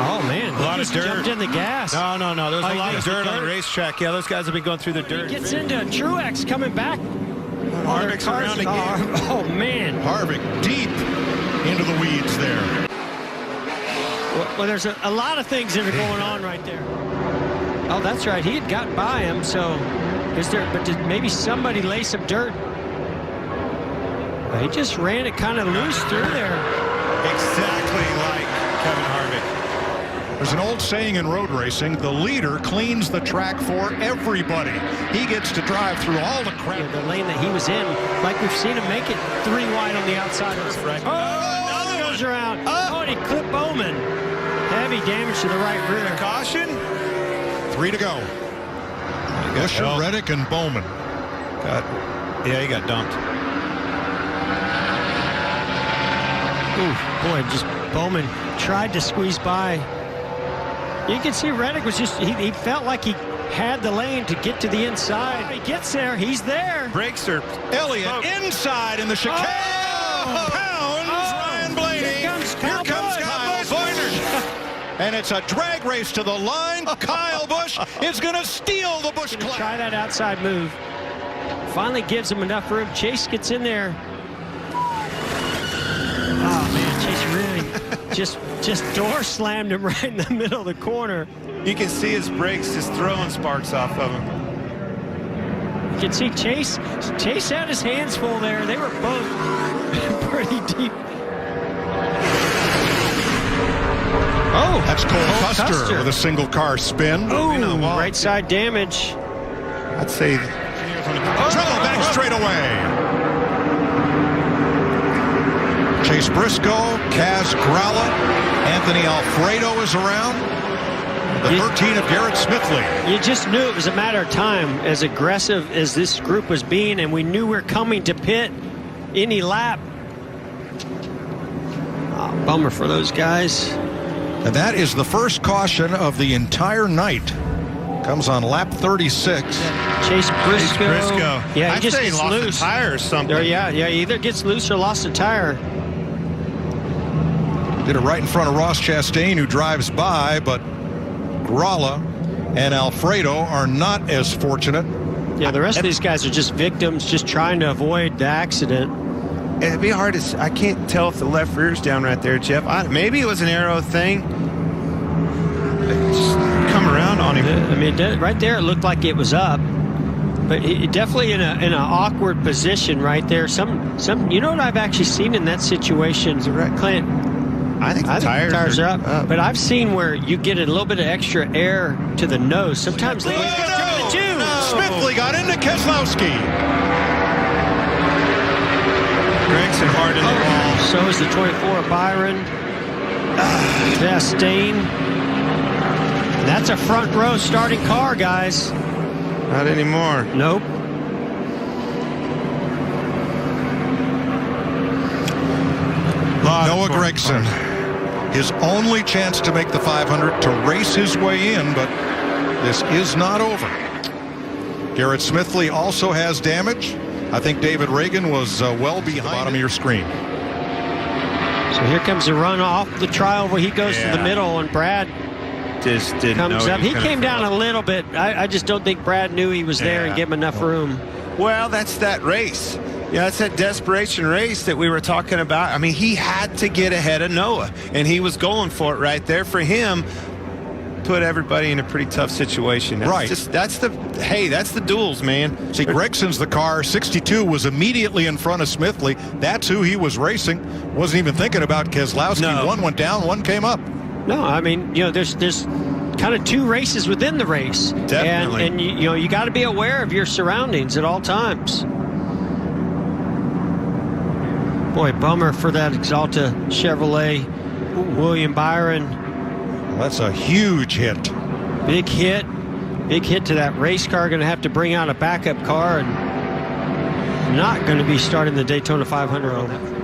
Oh, man. A lot of dirt. Jumped in the gas. No. There's a lot of dirt on the racetrack. Yeah, those guys have been going through the dirt. He gets into Truex coming back. Harvick's around again. Oh, man. Harvick deep into the weeds there. Well, there's a lot of things that are going on right there. Oh, that's right. He had got by him, so did maybe somebody lay some dirt? He just ran it kind of loose through there. Exactly like Kevin Harvick. There's an old saying in road racing, the leader cleans the track for everybody. He gets to drive through all the crap. Yeah, the lane that he was in, like we've seen him make it 3 wide on the outside. Right. Oh, another goes around. Oh, and he clipped Bowman. Heavy damage to the right rear. Caution. 3 to go. Buescher, Reddick, and Bowman. Yeah, he got dumped. Ooh, boy, just Bowman tried to squeeze by. You can see Reddick was just, he felt like he had the lane to get to the inside. He gets there, he's there. Brakes are... Elliott inside in the chicane. Pounds Ryan Blaney. Here comes Kyle Busch. And it's a drag race to the line. Kyle Busch is going to steal the Busch Clash. Try that outside move. Finally gives him enough room. Chase gets in there. Oh, man, Chase really just door slammed him right in the middle of the corner. You can see his brakes just throwing sparks off of him. You can see Chase had his hands full there. They were both pretty deep. Oh, that's Cole Custer with a single car spin. Oh, right side damage. I'd say Trello back straight away. Chase Briscoe, Kaz Gralla, Anthony Alfredo is around. The 13 of Garrett Smithley. You just knew it was a matter of time, as aggressive as this group was being, and we knew we're coming to pit any lap. Oh, bummer for those guys. And that is the first caution of the entire night. Comes on lap 36. Chase Briscoe. Yeah, he just gets lost loose. A tire or something. Yeah, he either gets loose or lost a tire. Did it right in front of Ross Chastain, who drives by, but Gralla and Alfredo are not as fortunate. Yeah, the rest of these guys are just victims, just trying to avoid the accident. It'd be hard to... I can't tell if the left rear's down right there, Jeff. Maybe it was an aero thing. Just come around on him. I mean, right there it looked like it was up. But he definitely in an awkward position right there. You know what I've actually seen in that situation, Clint? I think the tires are up. But I've seen where you get a little bit of extra air to the nose. Sometimes the Smithley got into Keselowski. Gregson hard in the wall. So is the 24 of Byron. Chastain. That's a front row starting car, guys. Not anymore. Nope. Noah Gragson, his only chance to make the 500 to race his way in, but this is not over. Garrett Smithley also has damage. I think David Reagan was well behind the bottom of your screen. So here comes the run off the trial where he goes to the middle, and Brad just didn't comes know up. He came down a little bit. I just don't think Brad knew he was there and gave him enough room. Well, that's that race. Yeah, that's that desperation race that we were talking about. I mean, he had to get ahead of Noah, and he was going for it right there. For him, put everybody in a pretty tough situation. That's the duels, man. See, Gregson's the car. 62 was immediately in front of Smithley. That's who he was racing. Wasn't even thinking about Keselowski. No. One went down, one came up. No, I mean, you know, there's kind of two races within the race. Definitely. And you got to be aware of your surroundings at all times. Boy, bummer for that Exalta Chevrolet. William Byron. That's a huge hit. Big hit to that race car. Going to have to bring out a backup car, and not going to be starting the Daytona 500 on that.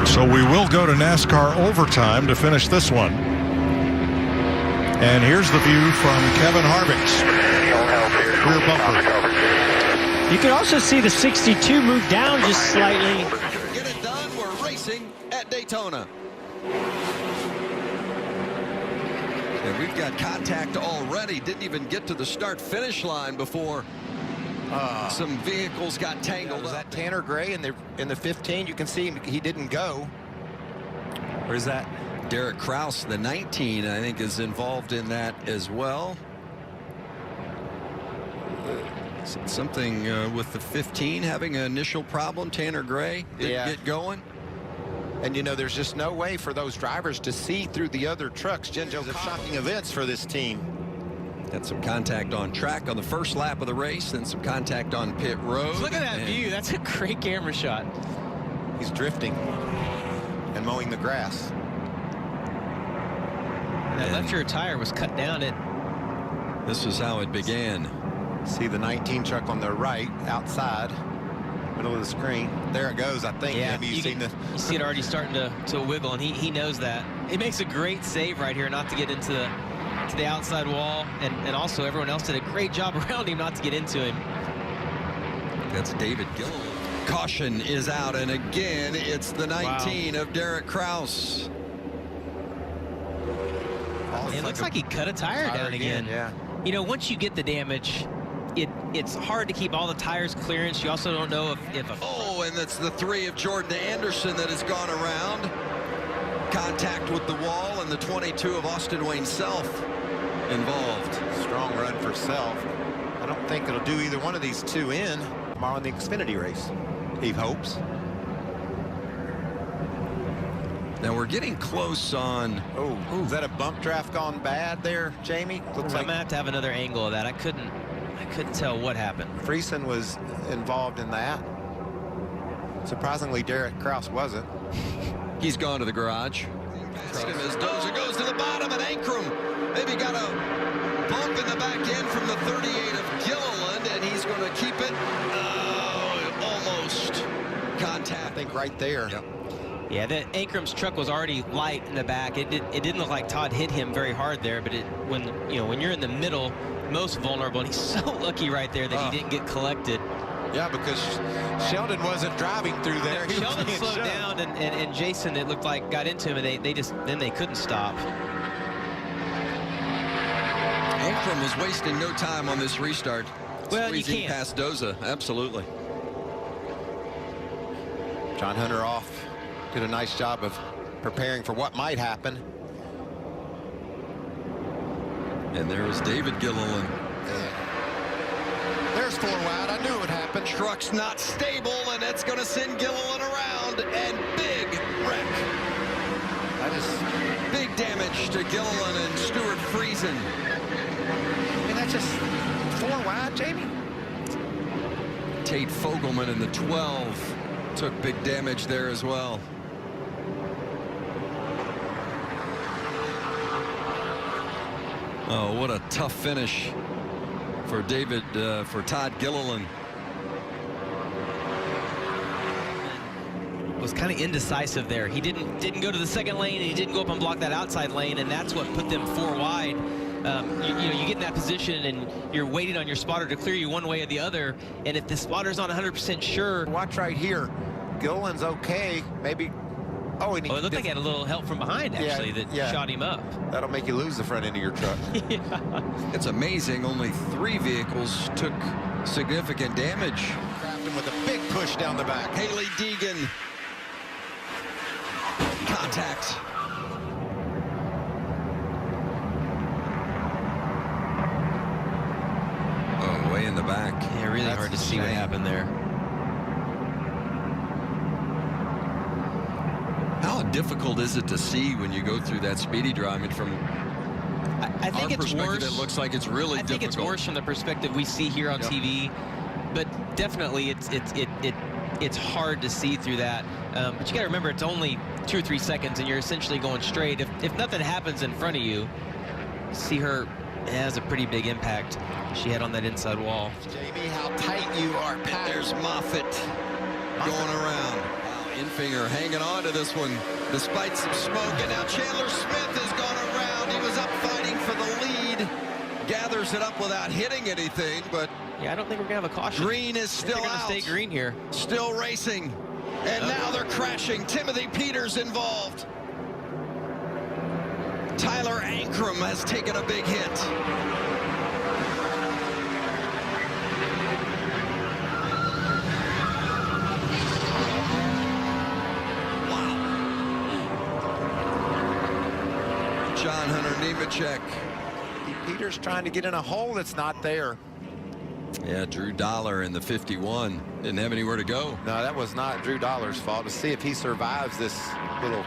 So we will go to NASCAR overtime to finish this one. And here's the view from Kevin Harvick's rear bumper. You can also see the 62 move down just slightly. Get it done. We're racing at Daytona. And we've got contact already. Didn't even get to the start-finish line before some vehicles got tangled Was up. that Tanner Gray in the 15? You can see he didn't go. Or is that Derek Kraus, the 19, I think, is involved in that as well. Something with the 15 having an initial problem. Tanner Gray didn't get going. And you know, there's just no way for those drivers to see through the other trucks. Of shocking events for this team. Got some contact on track on the first lap of the race, and some contact on pit road. Look at that view. That's a great camera shot. He's drifting and mowing the grass. That left rear tire was cut down. This is how it began. See the 19 truck on the right outside, middle of the screen. There it goes. I think maybe you see it already starting to wiggle, and he knows that. It makes a great save right here not to get into the outside wall, and also everyone else did a great job around him not to get into him. That's David Gilliland. Caution is out, and again it's the 19 of Derek Kraus. It looks like he cut a tire down again. Yeah. You know, once you get the damage, it's hard to keep all the tires clearance. You also don't know if and that's the 3 of Jordan Anderson that has gone around. Contact with the wall, and the 22 of Austin Wayne Self involved. Strong run for Self. I don't think it'll do either one of these two in tomorrow in the Xfinity race. He hopes. Now we're getting close on. Oh, is that a bump draft gone bad there, Jamie? Looks I'm like gonna have to have another angle of that. I couldn't tell what happened. Friesen was involved in that. Surprisingly, Derek Kraus wasn't. He's gone to the garage. As Dozer goes to the bottom, and Ankrum maybe got a bump in the back end from the 38 of Gilliland, and he's going to keep it. Almost contact. I think right there. Yep. Yeah, the Ankrum's truck was already light in the back. It didn't look like Todd hit him very hard there, but when you're in the middle, most vulnerable, and he's so lucky right there that he didn't get collected. Yeah, because Sheldon wasn't driving through there. He Sheldon was slowed down, and Jason, it looked like, got into him, and they couldn't stop. Ankrum was wasting no time on this restart. Well, you Squeezing can't. past Doza, absolutely. John Hunter off. Did a nice job of preparing for what might happen. And there is David Gilliland. There's 4 wide. I knew it would happen. Truck's not stable, and it's going to send Gilliland around, and big wreck. That is, Big damage to Gilliland and Stuart Friesen. I mean, that's just 4 wide, Jamie. Tate Fogelman in the 12 took big damage there as well. Oh, what a tough finish for Todd Gilliland. Was kind of indecisive there. He didn't go to the second lane, and he didn't go up and block that outside lane, and that's what put them 4 wide. You get in that position, and you're waiting on your spotter to clear you one way or the other, and if the spotter's not 100% sure. Watch right here. Gilliland's okay. Maybe. Oh, and Well, it looked like he had a little help from behind, actually, that shot him up. That'll make you lose the front end of your truck. It's amazing. Only 3 vehicles took significant damage. Crafton with a big push down the back. Haley Deegan. Contact. Oh, way in the back. Yeah, really That's hard to a see what shame. happened there. How difficult is it to see when you go through that speedy dry? I mean, from I think our it's perspective, worse. it looks like it's really difficult. I think it's worse from the perspective we see here on TV, but definitely it's hard to see through that. But you got to remember, it's only 2 or 3 seconds, and you're essentially going straight. If nothing happens in front of you, see her, it has a pretty big impact. She had on that inside wall. Jamie, how tight you are. There's Moffitt going around. Wow, Infinger hanging on to this one despite some smoke, and now Chandler Smith has gone around. He was up fighting for the it up without hitting anything, but Yeah, I don't think we're going to have a caution. green is still They're out. going to stay green here. Still racing. And now they're crashing. Timothy Peters involved. Tyler Ankrum has taken a big hit. John Hunter Nemechek. Peters trying to get in a hole that's not there. Yeah, Drew Dollar in the 51 didn't have anywhere to go. No, that was not Drew Dollar's fault. To see if he survives this little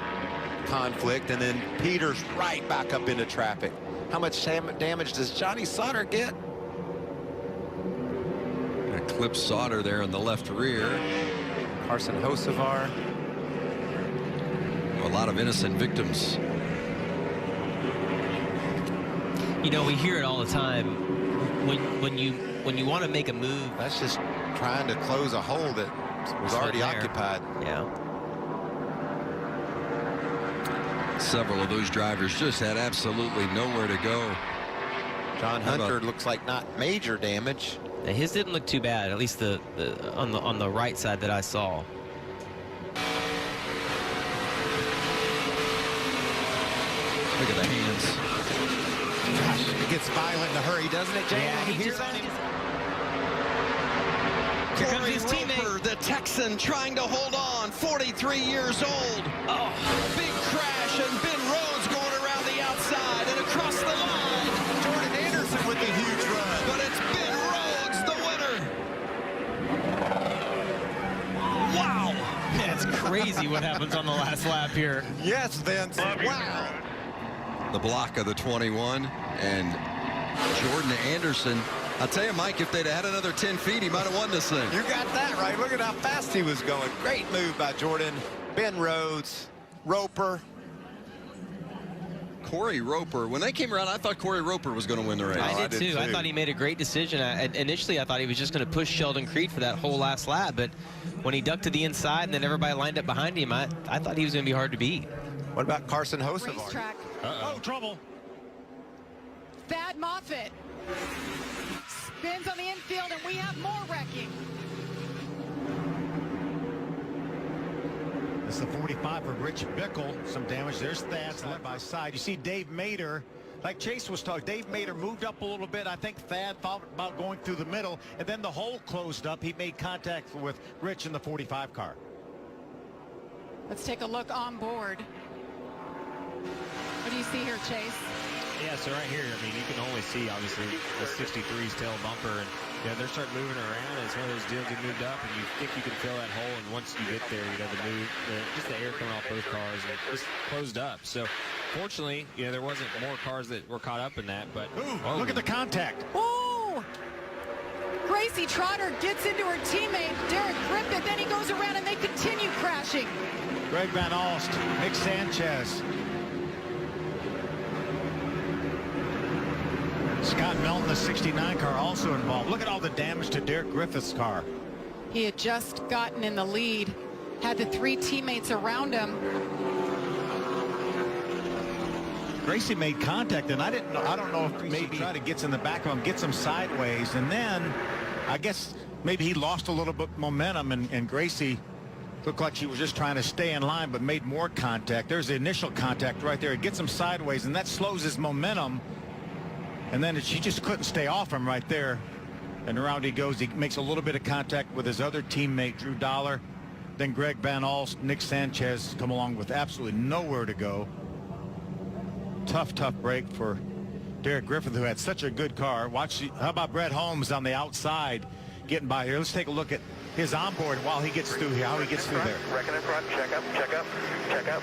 conflict, and then Peters right back up into traffic. How much damage does Johnny Sauter get? Clip Sauter there in the left rear. Carson Hocevar. A lot of innocent victims. You know, we hear it all the time. When you want to make a move, That's just trying to close a hole that was already occupied. Yeah. Several of those drivers just had absolutely nowhere to go. John Hunter looks like not major damage. Now, his didn't look too bad, at least on the right side that I saw. Look at the hands. Gosh, it gets violent in a hurry, doesn't it, Jay? Yeah, You he hear just that? Here comes Corey his Roper, teammate. the Texan, trying to hold on. 43 years old. Oh, big crash, and Ben Rhodes going around the outside and across the line. Jordan Anderson with the huge run. But it's Ben Rhodes, the winner. Wow. That's crazy what happens on the last lap here. Yes, Vince. Wow. The block of the 21, and Jordan Anderson. I'll tell you, Mike, if they'd had another 10 feet, he might have won this thing. You got that right. Look at how fast he was going. Great move by Jordan. Ben Rhodes, Roper. Corey Roper, when they came around, I thought Corey Roper was going to win the race. I did too. I thought he made a great decision. Initially, I thought he was just going to push Sheldon Creed for that whole last lap, but when he ducked to the inside and then everybody lined up behind him, I thought he was going to be hard to beat. What about Carson Hocevar? Racetrack. Oh, trouble. Thad Moffitt spins on the infield, and we have more wrecking. This is the 45 for Rich Bickle. Some damage. There's Thad side by side. You see Dave Mader, like Chase was talking, Dave Mader moved up a little bit. I think Thad thought about going through the middle, and then the hole closed up. He made contact with Rich in the 45 car. Let's take a look on board. What do you see here, Chase? Yeah, so right here, I mean, you can only see, obviously, the 63's tail bumper, and they're starting moving around, and it's one of those deals you moved up, and you think you can fill that hole, and once you get there, just the air coming off both cars, and just closed up. So, fortunately, there wasn't more cars that were caught up in that, but... Ooh, look at the contact. Oh! Gracie Trotter gets into her teammate, Derek Griffith, then he goes around, and they continue crashing. Greg Van Alst, Nick Sanchez. Scott Melton, the 69 car, also involved. Look at all the damage to Derek Griffith's car. He had just gotten in the lead, had the three teammates around him. Gracie made contact, and I don't know if maybe try to get in the back of him, gets him sideways, and then I guess maybe he lost a little bit momentum, and Gracie looked like she was just trying to stay in line, but made more contact. There's the initial contact right there. It gets him sideways, and that slows his momentum. And then she just couldn't stay off him right there. And around he goes. He makes a little bit of contact with his other teammate, Drew Dollar. Then Greg Van Alst, Nick Sanchez come along with absolutely nowhere to go. Tough break for Derek Griffith, who had such a good car. How about Brett Holmes on the outside getting by here? Let's take a look at his onboard while he gets through here, how he gets through there. Reckon in front, check up, check up, check up,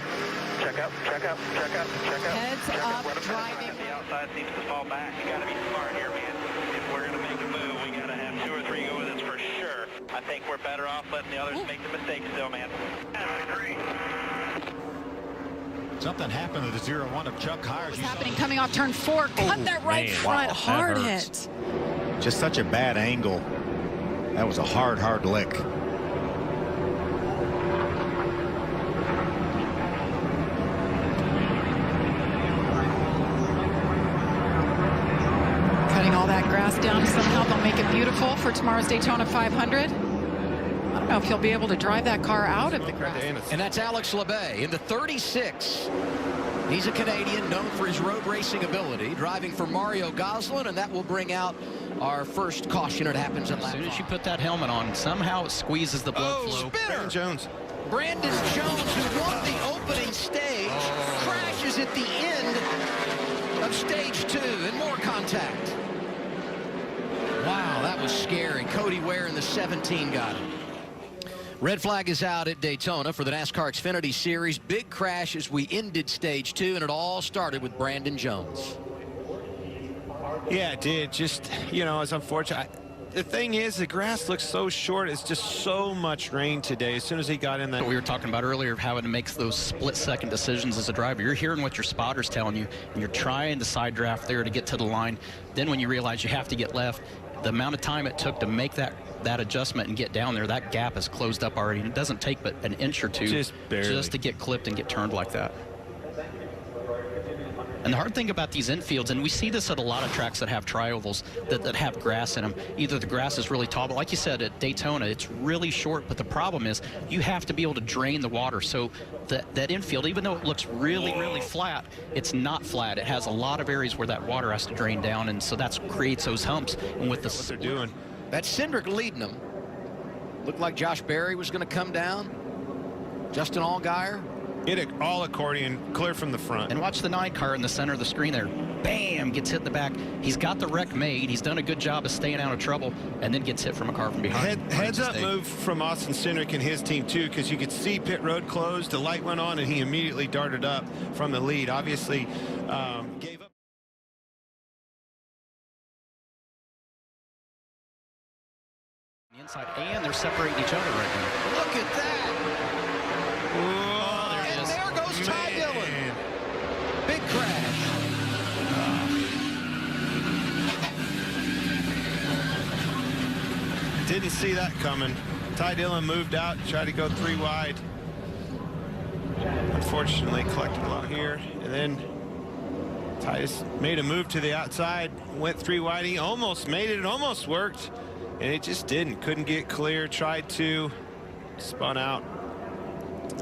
check up, check up, check up, check up. Heads up, driving. The outside seems to fall back. You got to be smart here, man. If we're going to make a move, we got to have 2 or 3 go with us for sure. I think we're better off letting the others make the mistakes still, man. I agree. Something happened to the 0-1 of Chuck Hires. What's happening coming off turn 4? Cut that right front. Hard hit. Just such a bad angle. That was a hard lick. Cutting all all that grass down. Somehow they'll make it beautiful for tomorrow's Daytona 500. I don't know if he'll be able to drive that car out of the grass. And that's Alex LeBay in the 36. He's a Canadian known for his road racing ability, driving for Mario Goslin, and that will bring out our first caution. It happens at lap 5. As soon as you put that helmet on, somehow it squeezes the blood flow. Spinner. Brandon Jones, who won the opening stage, crashes at the end of stage 2, and more contact. Wow, that was scary. Cody Ware in the 17 got him. Red flag is out at Daytona for the NASCAR Xfinity Series. Big crash as we ended stage 2, and it all started with Brandon Jones. Yeah, it did. Just, you know, it's unfortunate. The thing is, the grass looks so short. It's just so much rain today. As soon as he got in that. What we were talking about earlier of how it makes those split-second decisions as a driver. You're hearing what your spotter's telling you, and you're trying to side draft there to get to the line. Then when you realize you have to get left, the amount of time it took to make that adjustment and get down there, that gap is closed up already. And it doesn't take but an inch or two just to get clipped and get turned like that. And the hard thing about these infields, and we see this at a lot of tracks that have tri-ovals that have grass in them, either the grass is really tall, but like you said, at Daytona, it's really short, but the problem is you have to be able to drain the water. So that infield, even though it looks really, really flat, it's not flat. It has a lot of areas where that water has to drain down, and so that creates those humps. And with what they're doing. That's Cindric leading them. Looked like Josh Berry was going to come down. Justin Allgaier. Hit it all accordion, clear from the front. And watch the 9 car in the center of the screen there. Bam! Gets hit in the back. He's got the wreck made. He's done a good job of staying out of trouble, and then gets hit from a car from behind. Heads up move from Austin Cindric and his team, too, because you could see pit road closed. The light went on, and he immediately darted up from the lead. Obviously, gave up. The inside, and they're separating each other right now. Look at that. Oh, there it is. There goes Ty Dillon. Big crash. Didn't see that coming. Ty Dillon moved out, tried to go 3 wide. Unfortunately, collected a lot here. And then Ty just made a move to the outside, went 3 wide. He almost made it. It almost worked. And it just didn't. Couldn't get clear. Tried to. Spun out.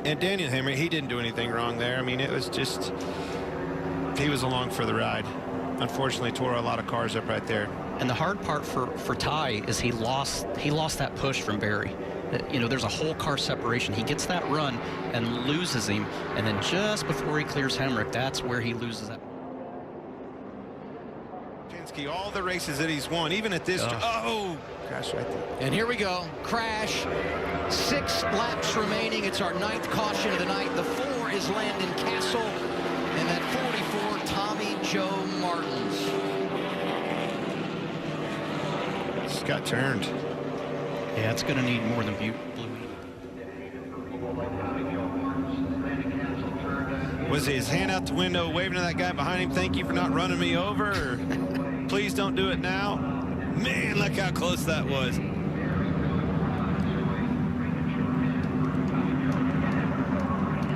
And Daniel Hemrick, he didn't do anything wrong there. I mean, it was just, he was along for the ride. Unfortunately, tore a lot of cars up right there. And the hard part for Ty is he lost that push from Berry. You know, there's a whole car separation. He gets that run and loses him. And then just before he clears Hemrick, that's where he loses that. All the races that he's won, even at this. Oh, crash right there. And here we go. Crash. 6 laps remaining. It's our 9th caution of the night. The 4 is Landon Castle. And that 44, Tommy Joe Martins. Just got turned. Yeah, it's going to need more than blue. Was his hand out the window waving to that guy behind him, thank you for not running me over, or please don't do it now? Man, look how close that was.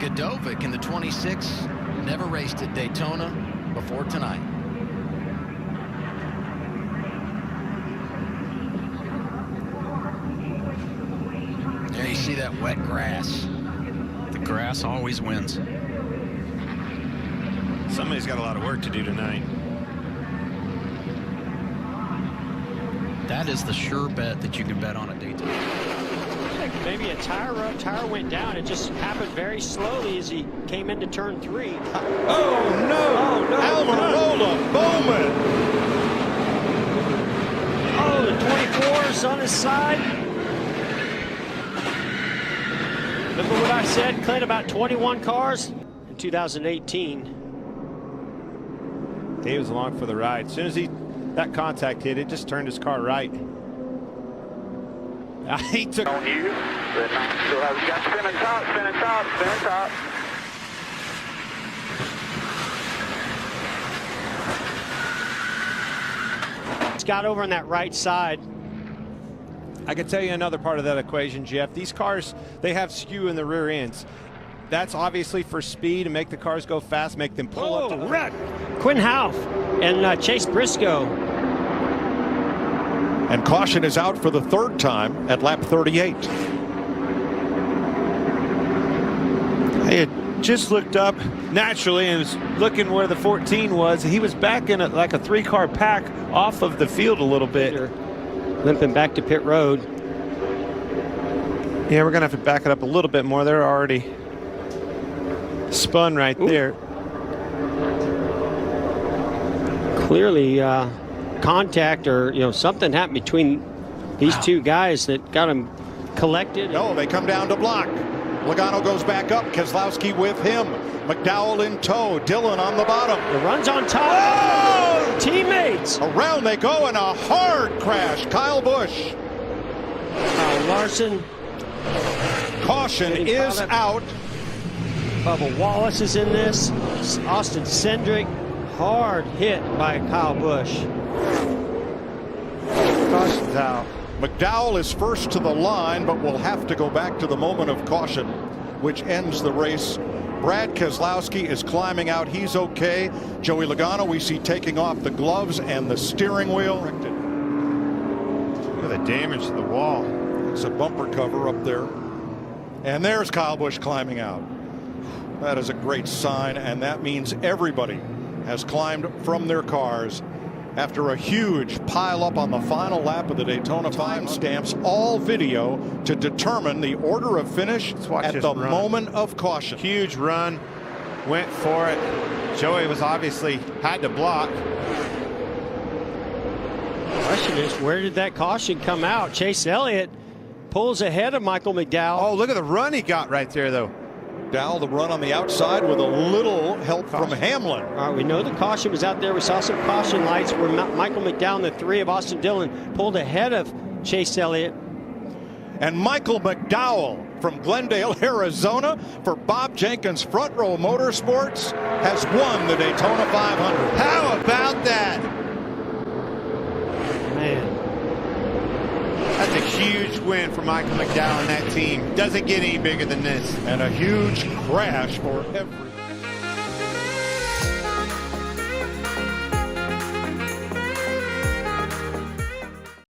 Godovic in the 26, never raced at Daytona before tonight. There you see that wet grass. The grass always wins. Somebody's got a lot of work to do tonight. That is the sure bet that you can bet on at Daytona. Maybe a tire went down. It just happened very slowly as he came into turn 3. Oh, no! Almirola Bowman! Oh, the 24's on his side. Remember what I said, Clint, about 21 cars in 2018. He was along for the ride. As soon as that contact hit, it just turned his car right. He took. On you. But still have you got spinning top, spinning top, spinning top. It's got over on that right side. I can tell you another part of that equation, Jeff. These cars, they have skew in the rear ends. That's obviously for speed and make the cars go fast, make them pull up. Wreck. Quinn Houff and Chase Briscoe And caution is out for the third time at lap 38. I had just looked up naturally and was looking where the 14 was. He was back in like a 3-car pack off of the field a little bit. Limping back to pit road. Yeah, we're going to have to back it up a little bit more. They're already spun right there. Clearly contact or something happened between these two guys that got him collected. No, they come down to block. Logano goes back up. Keselowski with him. McDowell in tow. Dillon on the bottom. The run's on top. Oh! Teammates. Around they go in a hard crash. Kyle Busch. Larson. Caution is out. Bubba Wallace is in this. Austin Cindric. Hard hit by Kyle Busch. Caution's out. McDowell is first to the line, but will have to go back to the moment of caution, which ends the race. Brad Keselowski is climbing out. He's okay. Joey Logano we see taking off the gloves and the steering wheel. Look at the damage to the wall. It's a bumper cover up there. And there's Kyle Busch climbing out. That is a great sign, and that means everybody has climbed from their cars after a huge pile up on the final lap of the Daytona. Timestamps all video to determine the order of finish at the moment of caution. Huge run, went for it. Joey was obviously had to block. Question is, where did that caution come out? Chase Elliott pulls ahead of Michael McDowell. Oh, look at the run he got right there, though. McDowell, the run on the outside with a little help from Hamlin. All right, we know the caution was out there. We saw some caution lights where Michael McDowell and the 3 of Austin Dillon pulled ahead of Chase Elliott. And Michael McDowell from Glendale, Arizona, for Bob Jenkins Front Row Motorsports, has won the Daytona 500. How about that? Man. That's a huge win for Michael McDowell and that team. Doesn't get any bigger than this. And a huge crash for every